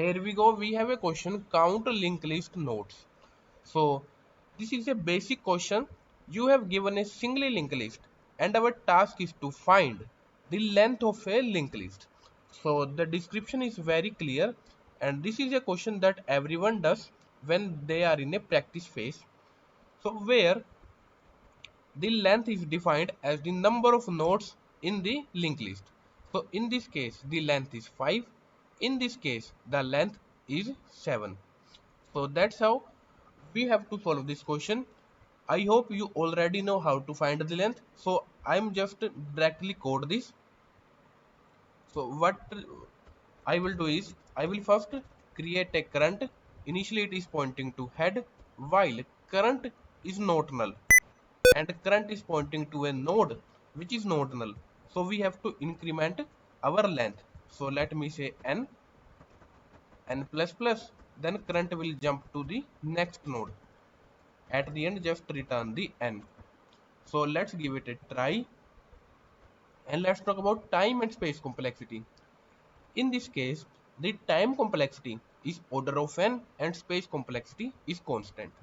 Here we go. We have a question, count linked list nodes. So this is a basic question. You have given a single linked list and our task is to find the length of a linked list. So the description is very clear and this is a question that everyone does when they are in a practice phase. So where the length is defined as the number of nodes in the linked list. So in this case, the length is 5. In this case, the length is 7. So that's how we have to solve this question. I hope you already know how to find the length. So I'm just directly code this. So what I will do is I will first create a current. Initially it is pointing to head while current is not null and current is pointing to a node which is not null. So we have to increment our length. So let me say n plus plus, then current will jump to the next node. At the end just return the n. So let's give it a try and let's talk about time and space complexity. In this case, the time complexity is order of n and space complexity is constant.